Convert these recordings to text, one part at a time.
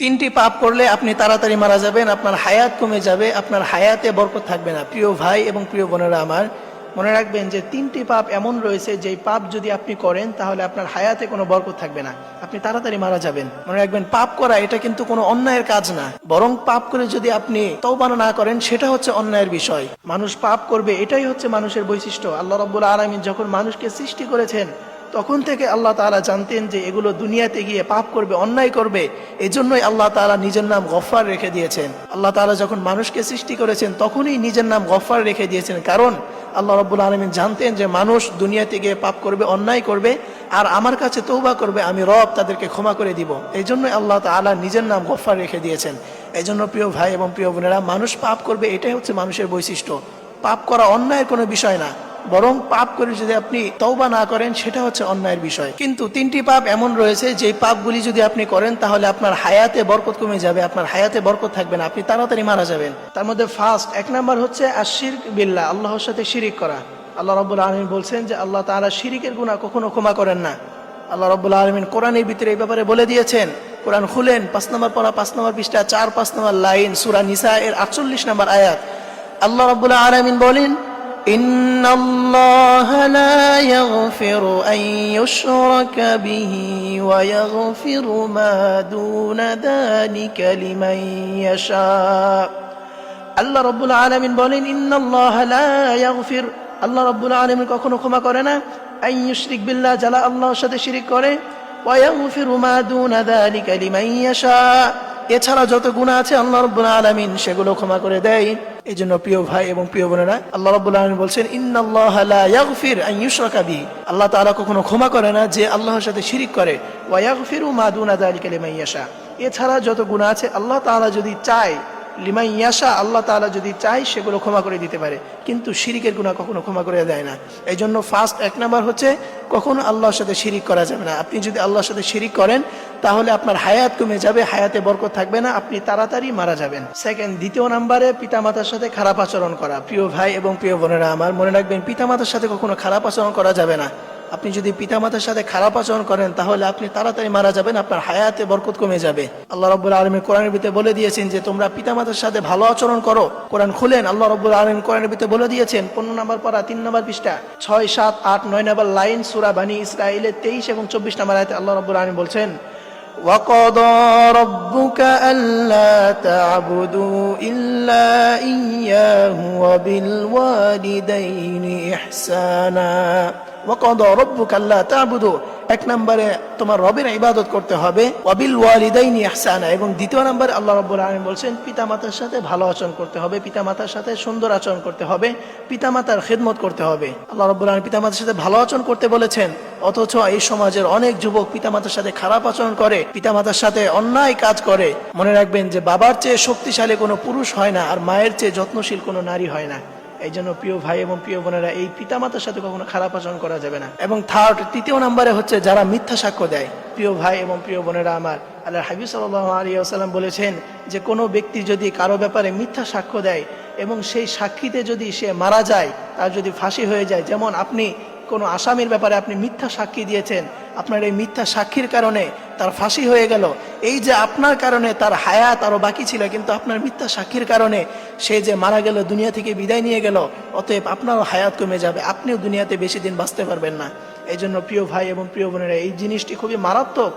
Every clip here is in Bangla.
তিনটি পাপ করলে আপনি তাড়াতাড়ি মারা যাবেন, আপনার হায়াত কমে যাবে, আপনার হায়াতে বরকত থাকবে না। প্রিয় ভাই এবং প্রিয় বোনেরা আমার, মনে রাখবেন যে তিনটি পাপ এমন রয়েছে যেই পাপ যদি আপনি করেন তাহলে আপনার হায়াতে কোনো বরকত থাকবে না, আপনি তাড়াতাড়ি মারা যাবেন। মনে রাখবেন, পাপ করা এটা কিন্তু কোনো অন্যায়ের কাজ না, বরং পাপ করে যদি আপনি তওবা না করেন সেটা হচ্ছে অন্যায়ের বিষয়। মানুষ পাপ করবে, এটাই হচ্ছে মানুষের বৈশিষ্ট্য। আল্লাহ রাব্বুল আলামিন যখন মানুষকে সৃষ্টি করেছেন তখন থেকে আল্লাহ তাআলা জানতেন যে এগুলো দুনিয়াতে গিয়ে পাপ করবে, অন্যায় করবে। এজন্যই আল্লাহ তাআলা নিজের নাম গফফার রেখে দিয়েছেন। আল্লাহ তাআলা যখন মানুষকে সৃষ্টি করেছেন তখনই নিজের নাম গফফার রেখে দিয়েছেন, কারণ আল্লাহ রাব্বুল আলামিন জানতেন যে মানুষ দুনিয়াতে গিয়ে পাপ করবে, অন্যায় করবে, আর আমার কাছে তওবা করবে, আমি রব তাদেরকে ক্ষমা করে দিব। এই জন্যই আল্লাহ তাআলা নিজের নাম গফফার রেখে দিয়েছেন। এই জন্য প্রিয় ভাই এবং প্রিয় বোনেরা, মানুষ পাপ করবে, এটাই হচ্ছে মানুষের বৈশিষ্ট্য। পাপ করা অন্যায়ের কোনো বিষয় না, বরং পাপ করে যদি আপনি তওবা না করেন সেটা হচ্ছে অন্যায়ের বিষয়। কিন্তু তিনটি পাপ এমন রয়েছে যে পাপগুলি যদি আপনি করেন তাহলে আপনার হায়াতে বরকত কমে যাবে, আপনার হায়াতে বরকত থাকবে না, আপনি তাড়াতাড়ি মারা যাবেন। তার মধ্যে ফার্স্ট, এক নাম্বার হচ্ছে আশিরক বিল্লাহ, আল্লাহর সাথে শিরিক করা। আল্লাহ রাব্বুল আলামিন বলছেন যে আল্লাহ তাআলা শিরিকের গুনাহ কখনো ক্ষমা করেন না। আল্লাহ রাব্বুল আলামিন কোরআনের ভিতরে এই ব্যাপারে বলে দিয়েছেন। কোরআন খুলেন, 5 নম্বর পারা, 5 নম্বর পৃষ্ঠা, 4-5 নম্বর লাইন, সূরা নিসা এর 48 নম্বর আয়াত। আল্লাহ রাব্বুল আলামিন বলেন, إن الله لا يغفر أن يشرك به ويغفر ما دون ذلك لمن يشاء। আল্লাহ রাব্বুল আলামিন বলেন, ইন্নাল্লাহ লা ইয়াগফির, আল্লাহ রাব্বুল আলামিন কখনো ক্ষমা করে না, আন ইউশরিক বিল্লাহ, যারা আল্লাহর সাথে শিরিক করে, ওয়া ইয়াগফিরু মা দুনা যালিকা লিমান ইয়াশা, এছাড়া যত গুনাহ আছে আল্লাহ রাব্বুল আলামিন সেগুলো ক্ষমা করে দেয়। এই জন্য প্রিয় ভাই এবং প্রিয় বোনেরা, আল্লাহ রাব্বুল আলামিন বলছেন, ইন্নাল্লাহা লা ইয়াগফির আন ইউশরাকা বিহি, আল্লাহ তাআলা কখনো ক্ষমা করে না যে আল্লাহর সাথে শিরিক করে, ওয়া ইয়াগফিরু মা দুনা যালিকা লিমান ইয়াশা, এছাড়া যত গুনাহ আছে আল্লাহ তাআলা যদি চায়, লিমান ইয়াশা, আল্লাহ তাআলা যদি চায় সেগুলো ক্ষমা করে দিতে পারে, কিন্তু শিরিকের গুনাহ কখনো ক্ষমা করে দেয় না। এই জন্য ফার্স্ট, এক নাম্বার হচ্ছে কখনো আল্লাহর সাথে শিরিক করা যাবে না। আপনি যদি আল্লাহর সাথে শিরিক করেন তাহলে আপনার হায়াত কমে যাবে, হায়াতে বরকত থাকবে না, আপনি তাড়াতাড়ি মারা যাবেন। সেকেন্ড, দ্বিতীয় নাম্বারে পিতামাতার সাথে খারাপ আচরণ করা। প্রিয় ভাই এবং প্রিয় বোনেরা আমার, মনে রাখবেন, পিতামাতার সাথে কখনো খারাপ আচরণ করা যাবে না। আপনি যদি পিতামাতার সাথে খারাপ আচরণ করেন তাহলে আপনি তাড়াতাড়ি মারা যাবেন, আপনার হায়াতে বরকত কমে যাবে। আল্লাহ রাব্বুল আলামিন কোরআনের ভিতরে বলে দিয়েছেন যে তোমরা পিতামাতার সাথে ভালো আচরণ করো। কোরআন খুলেন, আল্লাহ রাব্বুল আলামিন কোরআনের ভিতরে বলে দিয়েছেন, 15 নম্বর পারা, 3 নম্বর পৃষ্ঠা, 6, 7, 8, 9 নম্বর লাইন, সূরা বনী ইসরাঈলের 23 এবং 24 নম্বর আয়াতে আল্লাহ রাব্বুল আলামিন বলছেন, وَقَضَى رَبُّكَ أَلَّا تَعْبُدُوا إِلَّا إِيَّاهُ وَبِالْوَالِدَيْنِ إِحْسَانًا। وَقَضَى رَبُّكَ أَلَّا تَعْبُدُوا, এক নম্বরে তোমার রবের ইবাদত করতে হবে, ওয়াবিল ওয়ালিদাইনি ইহসানা, এবং দ্বিতীয় নম্বরে আল্লাহ রাব্বুল আলামিন বলছেন পিতামাতার সাথে ভালো আচরণ করতে হবে, পিতামাতার সাথে সুন্দর আচরণ করতে হবে, পিতামাতার খেদমত করতে হবে। আল্লাহ রাব্বুল আলামিন পিতামাতার সাথে ভালো আচরণ করতে বলেছেন, অথচ এই সমাজের অনেক যুবক পিতামাতার সাথে খারাপ আচরণ করে, পিতামাতার সাথে অন্যায় কাজ করে। মনে রাখবেন যে বাবার চেয়ে শক্তিশালী কোনো পুরুষ হয় না, আর মায়ের চেয়ে যত্নশীল কোনো নারী হয় না। এই জন্য প্রিয় ভাই এবং প্রিয় বোনেরা, এই পিতামাতার সাথে কখনো খারাপ আচরণ করা যাবে না। এবং থার্ড, তৃতীয় নম্বরে হচ্ছে যারা মিথ্যা সাক্ষ্য দেয়। প্রিয় ভাই এবং প্রিয় বোনেরা আমার, আল্লাহ হাবিব সাল্লাল্লাহু আলাইহি ওয়াসাল্লাম বলেছেন যে কোনো ব্যক্তি যদি কারো ব্যাপারে মিথ্যা সাক্ষ্য দেয় এবং সেই সাক্ষীতে যদি সে মারা যায়, তার যদি ফাঁসি হয়ে যায়, যেমন আপনি কোনো আসামির ব্যাপারে আপনি মিথ্যা সাক্ষী দিয়েছেন, আপনার এই মিথ্যা সাক্ষীর কারণে তার ফাঁসি হয়ে গেল, এই যে আপনার কারণে তার হায়াত আরো বাকি ছিল, কিন্তু আপনার মিথ্যা সাক্ষীর কারণে সে যে মারা গেল, দুনিয়া থেকে বিদায় নিয়ে গেল, অতএব আপনারও হায়াত কমে যাবে, আপনিও দুনিয়াতে বেশি দিন বাঁচতে পারবেন না। এই জন্য প্রিয় ভাই এবং প্রিয় বোনেরা, এই জিনিসটি খুবই মারাত্মক,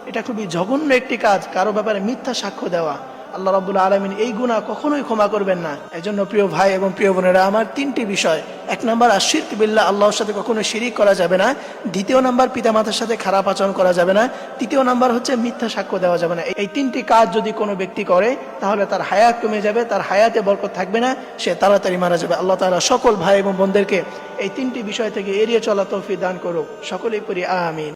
এটা খুবই জঘন্য একটি কাজ, কারো ব্যাপারে মিথ্যা সাক্ষ্য দেওয়া। আল্লাহ রাব্বুল আলামিন এই গুনাহ কখনোই ক্ষমা করবেন না। এই জন্য প্রিয় ভাই এবং প্রিয় বোনেরা আমার, তিনটি বিষয়, এক নাম্বার আশিরক বিল্লাহ, আল্লাহর সাথে কখনো শিরিক করা যাবে না, দ্বিতীয় নাম্বার পিতামাতার সাথে খারাপ আচরণ করা যাবে না, তৃতীয় নাম্বার হচ্ছে মিথ্যা সাক্ষ্য দেওয়া যাবে না। এই তিনটি কাজ যদি কোনো ব্যক্তি করে তাহলে তার হায়াত কমে যাবে, তার হায়াতে বরকত থাকবে না, সে তাড়াতাড়ি মারা যাবে। আল্লাহ তাআলা সকল ভাই এবং বোনদেরকে এই তিনটি বিষয় থেকে এড়িয়ে চলা তৌফিক দান করুক। সকলেই পড়ি আমিন।